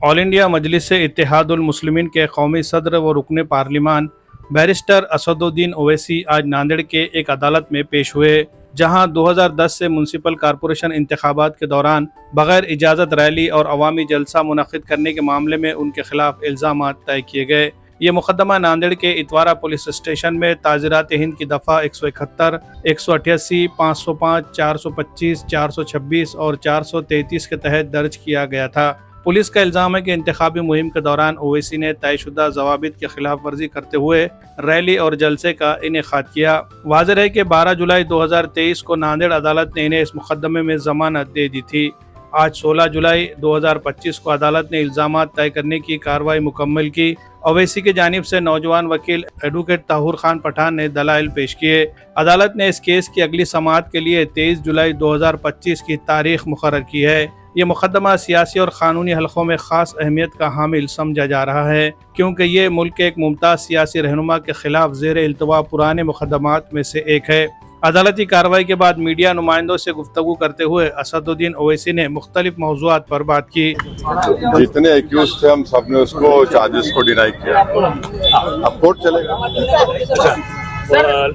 All India मजलिस इत्तेहादुल मुस्लिमीन के कौमी सदर व रुकन पार्लिमान बैरिस्टर असदुद्दीन ओवैसी आज नांदेड़ के एक अदालत में पेश हुए, जहां 2010 से म्यूनसिपल कॉरपोरेशन इंतखाबात के दौरान बगैर इजाज़त रैली और अवामी जलसा मुनक़िद करने के मामले में उनके खिलाफ इल्ज़ाम तय किए गए। ये मुकदमा नांदेड़ के इतवारा पुलिस स्टेशन में ताज़ीरात हिंद की दफ़ा 171, 188, 505, 425, 426 और 433 के तहत दर्ज किया गया था। पुलिस का इल्ज़ाम है कि इंतखाबी मुहिम के दौरान ओवैसी ने तयशुदा ज़वाबित की खिलाफ वर्जी करते हुए रैली और जलसे का इनेकाद किया। वाज़ेह है कि 12 जुलाई 2023 को नांदेड़ अदालत ने इन्हें इस मुकदमे में ज़मानत दे दी थी। आज 16 जुलाई 2025 को अदालत ने इल्ज़ाम तय करने की कार्रवाई मुकम्मल की। ओवैसी की जानिब से नौजवान वकील एडवोकेट ताहूर खान पठान ने दलाइल पेश किए। अदालत ने इस केस की अगली समाअत के लिए 23 जुलाई 2025 की तारीख मुकर्रर की है। ये मुकदमा सियासी और क़ानूनी हलक़ों में ख़ास अहमियत का हामिल समझा जा रहा है, क्योंकि ये मुल्क के एक मुमताज़ सियासी रहनुमा के खिलाफ ज़ेर इल्तवा पुराने मुकदमात में से एक है। अदालती कार्रवाई के बाद मीडिया नुमाइंदों से गुफ्तगू करते हुए असदुद्दीन ओवैसी ने मुख्तलिफ मौज़ूआत पर बात की। जितने एक्यूज थे हम सब ने उसको चार्जेस को डिनाई किया। अब कोर्ट चलेगा।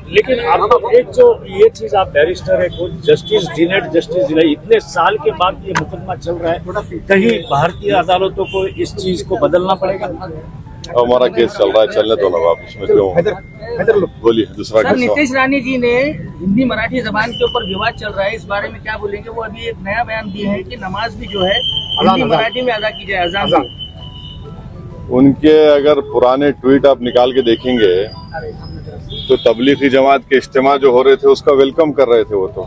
लेकिन आप एक जो ये चीज आप बैरिस्टर है, जस्टिस डिनेड जस्टिस डिनाई, इतने साल के बाद ये मुकदमा चल रहा है, कहीं भारतीय अदालतों को इस चीज को बदलना पड़ेगा? हमारा केस चल रहा है, चलने दो ना, आप उसमें क्यों बोलिए। दूसरा सर, नीतीश रानी जी ने हिंदी मराठी जबान के ऊपर विवाद चल रहा है, इस बारे में क्या बोलेंगे? वो अभी एक नया बयान दिए हैं कि नमाज भी जो है हिंदी मराठी में अदा की जाए, अज़ान। उनके अगर पुराने ट्वीट आप निकाल के देखेंगे तो तबलीगी जमात के इज्तिमा जो हो रहे थे उसका वेलकम कर रहे थे। वो तो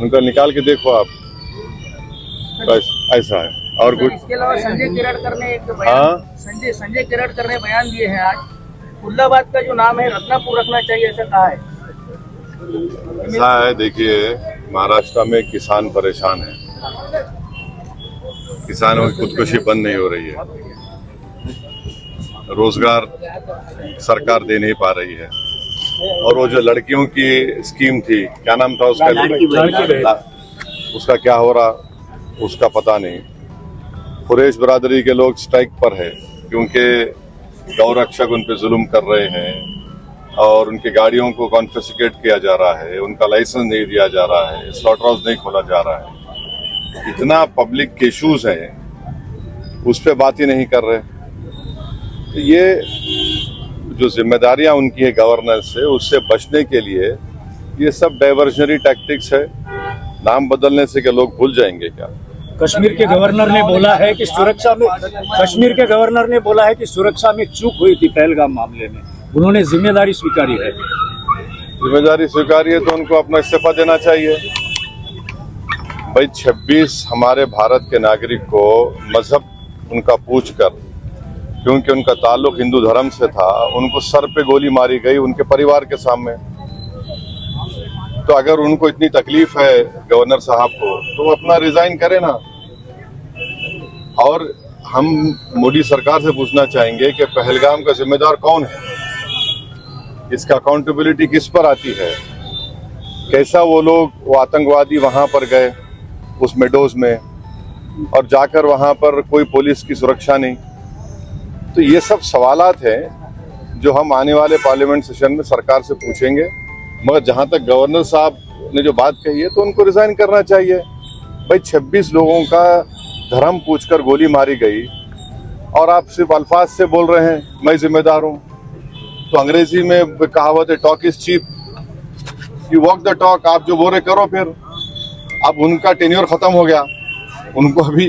उनका निकाल के देखो आप, बस ऐसा है। और कुछ इसके अलावा संजय किरड़कर ने एक बयान, संजय किरड़कर ने बयान दिए हैं आज, फुल्लाबाद का जो नाम है रत्नापुर रखना चाहिए, ऐसा कहा है। ऐसा है, देखिए महाराष्ट्र में किसान परेशान है, किसानों की खुदकुशी बंद नहीं हो रही है, रोजगार सरकार दे नहीं पा रही है, और वो जो लड़कियों की स्कीम थी, क्या नाम था उसका, उसका क्या हो रहा उसका पता नहीं। कुरैश बरादरी के लोग स्ट्राइक पर है क्योंकि गौरक्षक उन पे जुल्म कर रहे हैं और उनकी गाड़ियों को कॉन्फिस्केट किया जा रहा है, उनका लाइसेंस नहीं दिया जा रहा है, स्लॉटर हाउस नहीं खोला जा रहा है। इतना पब्लिक के इश्यूज हैं, उस पर बात ही नहीं कर रहे। तो ये जो जिम्मेदारियां उनकी है गवर्नेंस से, उससे बचने के लिए ये सब डाइवर्जनरी टैक्टिक्स है। नाम बदलने से क्या लोग भूल जाएंगे क्या? कश्मीर के गवर्नर ने बोला है कि सुरक्षा में, कश्मीर के गवर्नर ने बोला है कि सुरक्षा में चूक हुई थी पहलगाम मामले में, उन्होंने जिम्मेदारी स्वीकारी है। जिम्मेदारी स्वीकारी है तो उनको अपना इस्तीफा देना चाहिए। भाई 26 हमारे भारत के नागरिक को मजहब उनका पूछकर, क्योंकि उनका ताल्लुक हिंदू धर्म से था, उनको सर पे गोली मारी गई उनके परिवार के सामने। तो अगर उनको इतनी तकलीफ है गवर्नर साहब को, तो वो अपना रिजाइन करे ना। और हम मोदी सरकार से पूछना चाहेंगे कि पहलगाम का जिम्मेदार कौन है, इसका अकाउंटेबिलिटी किस पर आती है? कैसा वो लोग, वो आतंकवादी वहां पर गए उस मेडोज में, और जाकर वहां पर कोई पुलिस की सुरक्षा नहीं। तो ये सब सवालात हैं जो हम आने वाले पार्लियामेंट सेशन में सरकार से पूछेंगे। मगर जहां तक गवर्नर साहब ने जो बात कही है, तो उनको रिजाइन करना चाहिए। भाई 26 लोगों का धर्म पूछकर गोली मारी गई और आप सिर्फ अल्फाज से बोल रहे हैं मैं जिम्मेदार हूं। तो अंग्रेजी में कहावत है, talk is cheap, you walk the talk. आप जो बोल रहे करो। फिर अब उनका टेन्योर खत्म हो गया, उनको अभी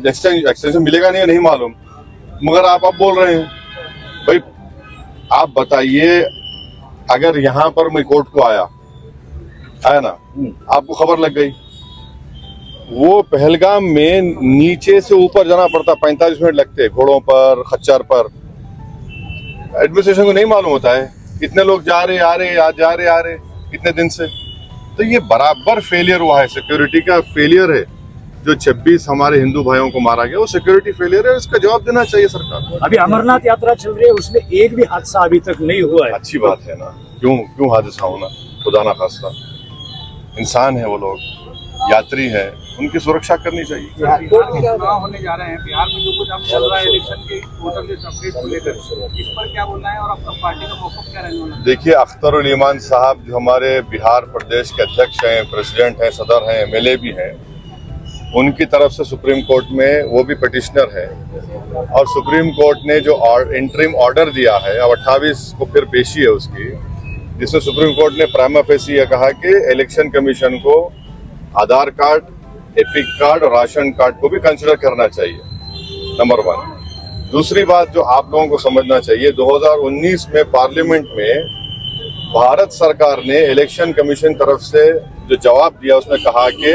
एक्सटेंशन मिलेगा नहीं मालूम, मगर आप अब बोल रहे हैं। भाई आप बताइए, अगर यहाँ पर मैं कोर्ट को आया ना, आपको खबर लग गई, वो पहलगाम में नीचे से ऊपर जाना पड़ता, 45 मिनट लगते, घोड़ों पर, खच्चर पर। एडमिनिस्ट्रेशन को नहीं मालूम होता है कितने लोग जा रहे आ रहे कितने दिन से। तो ये बराबर फेलियर हुआ है, सिक्योरिटी का फेलियर है। जो 26 हमारे हिंदू भाइयों को मारा गया, वो सिक्योरिटी फेलियर है, इसका जवाब देना चाहिए सरकार को। अभी अमरनाथ यात्रा चल रही है, उसमें एक भी हादसा अभी तक नहीं हुआ है। अच्छी बात है ना, क्यों हादसा होना, खुदा ना खास्ता, इंसान है वो लोग। यात्री हैं उनकी सुरक्षा करनी चाहिए। चुनाव होने जा रहे हैं बिहार में, जो कुछ अब चल रहा है इलेक्शन के वोटर लिस्ट अपडेट को लेकर, इस पर क्या बोलना है और आपका पार्टी का मौक़िफ़ क्या रहने वाला है? देखिए, अख्तर ईमान साहब जो हमारे बिहार प्रदेश के अध्यक्ष हैं, प्रेसिडेंट हैं, सदर हैं, एमएलए भी हैं, उनकी तरफ से सुप्रीम कोर्ट में वो भी पिटिशनर है और सुप्रीम कोर्ट ने जो इंटरिम ऑर्डर दिया है, अब 28 को फिर पेशी है उसकी, जिसमें सुप्रीम कोर्ट ने प्राइमा फेसी यह कहा कि इलेक्शन कमीशन को आधार कार्ड, एपिक कार्ड और राशन कार्ड को भी कंसिडर करना चाहिए, नंबर 1। दूसरी बात जो आप लोगों को समझना चाहिए, 2019 में पार्लियामेंट में भारत सरकार ने इलेक्शन कमीशन तरफ से जो जवाब दिया उसमें कहा कि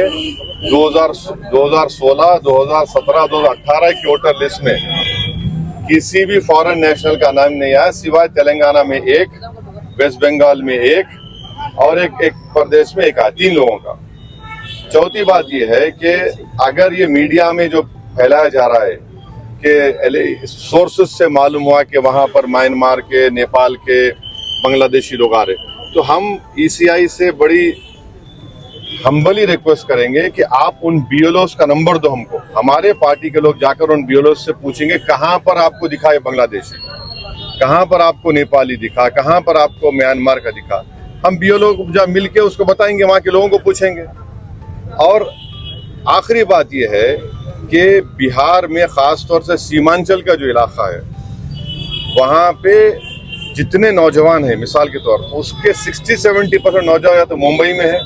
2016, 2017, 2018 की वोटर लिस्ट में किसी भी फॉरेन नेशनल का नाम नहीं आया, सिवाय तेलंगाना में 1, वेस्ट बंगाल में 1 और एक प्रदेश में 1 आया, 3 लोगों का। चौथी बात यह है कि अगर ये मीडिया में जो फैलाया जा रहा है कि सोर्सेस से मालूम हुआ कि वहां पर म्यांमार के, नेपाल के, बांग्लादेशी लोग आ रहे, तो हम ईसीआई से बड़ी हम्बली रिक्वेस्ट करेंगे कि आप उन बीएलओस का नंबर दो हमको। हमारे पार्टी के लोग जाकर उन बीएलओस से पूछेंगे कहां पर आपको दिखा है बांग्लादेशी, कहां पर आपको नेपाली दिखा, कहां पर आपको म्यांमार का दिखा। हम बीएलओ को जब मिलके उसको बताएंगे, वहां के लोगों को पूछेंगे। और आखिरी बात यह है कि बिहार में खास तौर से सीमांचल का जो इलाका है, वहां पे जितने नौजवान हैं, मिसाल के तौर पर उसके 60-70% नौजवान या तो मुंबई में है,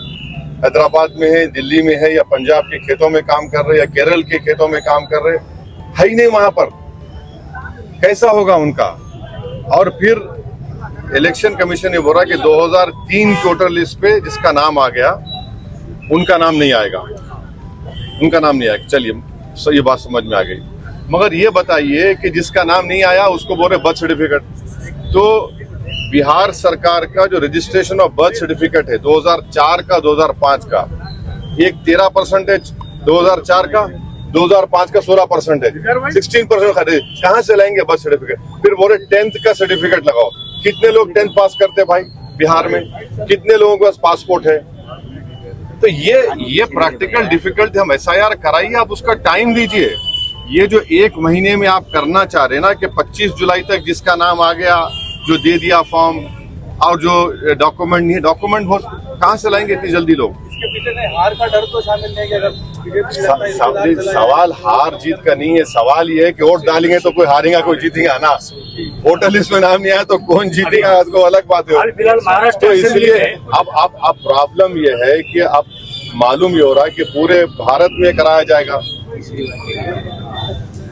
हैदराबाद में है, दिल्ली में है, या पंजाब के खेतों में काम कर रहे, या केरल के खेतों में काम कर रहे, है ही नहीं वहां पर। कैसा होगा उनका? और फिर इलेक्शन कमीशन ये बोल रहा है कि 2003 की वोटर लिस्ट पे जिसका नाम आ गया उनका नाम नहीं आएगा, उनका नाम नहीं आएगा। चलिए, ये बात समझ में आ गई। मगर ये बताइए कि जिसका नाम नहीं आया उसको बोल रहे बर्थ सर्टिफिकेट। तो बिहार सरकार का जो रजिस्ट्रेशन ऑफ बर्थ सर्टिफिकेट है 2004 का, 2005 का, एक 13% 2004 का, 2005 का 16%, 16% कहाँ से लाएंगे बर्थ सर्टिफिकेट? फिर बोले 10th का सर्टिफिकेट लगाओ। कितने लोग 10th पास करते भाई बिहार में? कितने लोगों के पास पासपोर्ट है? तो ये प्रैक्टिकल डिफिकल्ट हम SIR कराइए, आप उसका टाइम दीजिए। ये जो 1 महीने में आप करना चाह रहे हैं ना कि 25 जुलाई तक जिसका नाम आ गया, जो दे दिया फॉर्म, और जो डॉक्यूमेंट नहीं है, डॉक्यूमेंट कहाँ से लाएंगे इतनी जल्दी लोग? इसके पीछे हार का डर तो शामिल नहीं है? अगर सवाल हार जीत का नहीं है, सवाल ये है कि वोट डालेंगे तो कोई हारेगा, कोई जीतेगा ना। वोटर लिस्ट में नाम नहीं आया तो कौन जीतेगा, उसको अलग बात है। तो इसलिए अब प्रॉब्लम ये है कि अब मालूम ये हो रहा है कि पूरे भारत में कराया जाएगा।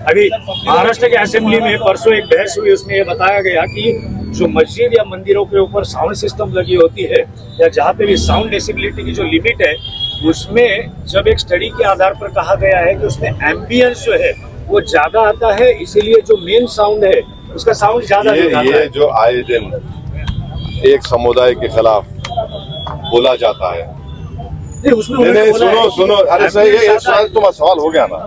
अभी महाराष्ट्र के असेंबली में परसों एक बहस हुई, उसमें ये बताया गया कि जो मस्जिद या मंदिरों के ऊपर साउंड सिस्टम लगी होती है, या जहाँ पे भी साउंड डेसिबिलिटी की जो लिमिट है, उसमें जब एक स्टडी के आधार पर कहा गया है कि उसमें एम्बियंस जो है वो ज्यादा आता है, इसीलिए जो मेन साउंड है उसका साउंड ज्यादा ये जो आए दिन एक समुदाय के खिलाफ बोला जाता है। नहीं, सुनो, अरे सही है, तुम्हारा सवाल हो गया ना।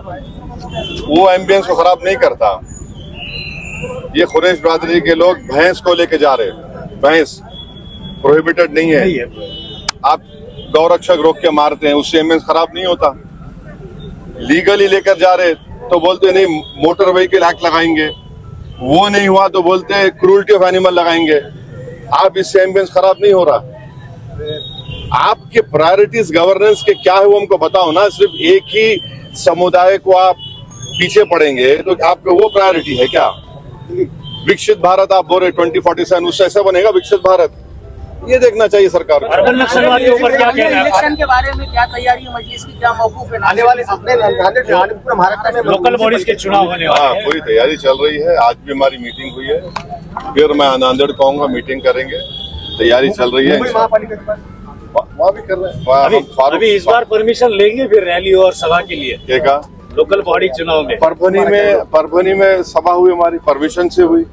वो एम्बियंस को खराब नहीं करता। ये कुरैश बिरादरी के लोग भैंस को लेके जा रहे, भैंस प्रोहिबिटेड नहीं है, आप गौरक्षक रोक के मारते हैं, उससे एम्बियंस खराब नहीं होता। लीगली लेकर जा रहे तो बोलते नहीं मोटर व्हीकल एक्ट लगाएंगे, वो नहीं हुआ तो बोलते क्रूरल्टी ऑफ एनिमल लगाएंगे। आप इससे एम्बियंस खराब नहीं हो रहा। आपके प्रायोरिटीज गवर्नेंस के क्या है वो हमको बताओ ना। सिर्फ एक ही समुदाय को आप पीछे पड़ेंगे तो आपको वो प्रायोरिटी है क्या? विकसित भारत आप बोल रहे 2047, उससे ऐसा बनेगा विकसित भारत? ये देखना चाहिए सरकार को। अर्बन नक्सलवाद के ऊपर क्या कहना है? इलेक्शन के बारे में क्या तैयारी है मजलिस की, क्या मौकूफ है? आने वाले पूरे महाराष्ट्र में लोकल बॉडीज के चुनाव होने वाले हैं। पूरी तैयारी चल रही है। आज भी हमारी मीटिंग हुई है, फिर मैं नांदेड़ कहूँगा मीटिंग करेंगे। तैयारी चल रही है, वहाँ भी कर रहे हैं। अभी इस बार परमिशन लेंगे फिर रैली और सभा के लिए? क्या लोकल बॉडी चुनाव में परभनी में सभा हुई हमारी, परमिशन से हुई।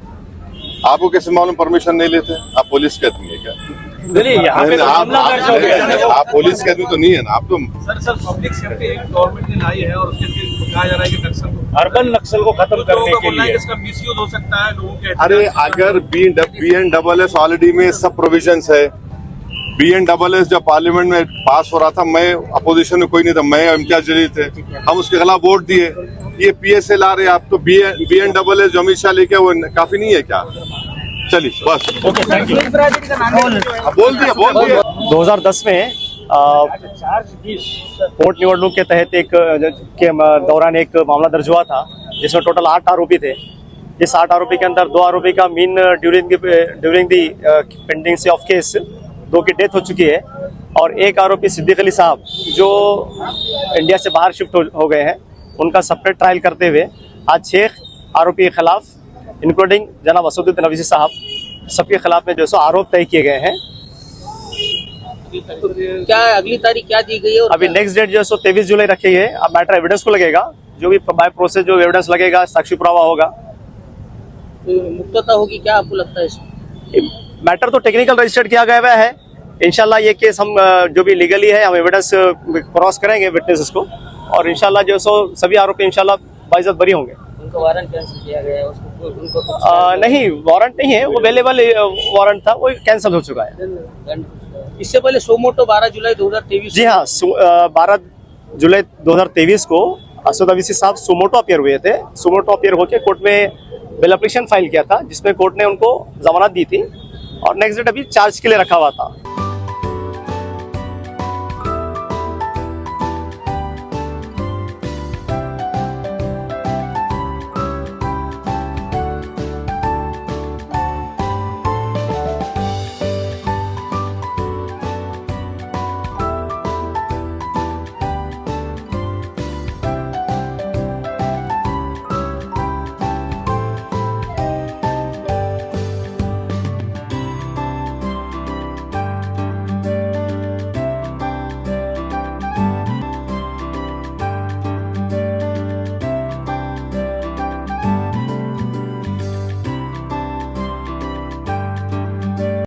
आपको कैसे मालूम परमिशन नहीं लेते? आप पुलिस के आदमी है क्या? यहाँ पे आप पुलिस के आदमी तो नहीं है ना। आप तो sir public safety act government ने लाई है और उसके कहा जा रहा है कि अर्बन नक्सल को खत्म करने के लिए इसका मिसयूज हो सकता है लोगों के। अरे अगर BNSS ऑलरेडी में सब प्रोविजंस है, BNSS जब पार्लियामेंट में पास हो रहा था, मैं अपोजिशन में कोई नहीं था, मैं इम्तियाज जलील थे, हम उसके खिलाफ वोट दिए। ये PSA ला रहे आप तो BNSS जो अमित शाह लेके वो काफी नहीं है क्या? चलिए बस अद्वैत बरादरी का नांदेड़ जो है, बोल दिया 2010 में वोट निवडणूक के तहत के दौरान एक मामला दर्ज हुआ था जिसमें टोटल 8 आरोपी थे। इस 8 आरोपी के अंदर 2 आरोपी का mean during the pending of case 2 की डेथ हो चुकी है और एक आरोपी सिद्दीक अली साहब जो इंडिया से बाहर शिफ्ट हो गए हैं, उनका सेपरेट ट्रायल करते हुए आज 6 आरोपी के खिलाफ इंक्लूडिंग जनाब असदुद्दीन अवैसी साहब सबके खिलाफ में जो सो आरोप तय किए गए हैं। क्या अगली तारीख क्या दी गई है? और अभी नेक्स्ट डेट जो है सो 23 जुलाई रखी है। अब मैटर एविडेंस को लगेगा, जो भी बाय प्रोसेस जो एविडेंस लगेगा, साक्षी पुरावा होगा, मुक्तता होगी क्या आपको लगता है इसमें? मैटर तो टेक्निकल रजिस्टर्ड किया गया है। इंशाल्लाह ये केस हम जो भी लीगली है हम एविडेंस क्रॉस करेंगे विटनेसेस को और इंशाल्लाह जो सो सभी आरोपी इंशाल्लाह बाइज्जत बरी होंगे। उनका वारंट कैंसिल किया गया है, उसको नहीं, वारंट नहीं है, वो अवेलेबल वारंट था, वो कैंसिल हो चुका है। इससे पहले सोमोटो 12 जुलाई 2023 जी हाँ, 12 जुलाई 2023 को असद अवैसी साहब सुमोटो अपियर हुए थे। सुमोटो अपियर होकर कोर्ट में बेल एप्लीकेशन फाइल किया था जिसमें कोर्ट ने उनको जमानत दी थी और नेक्स्ट डेट अभी चार्ज के लिए रखा हुआ था।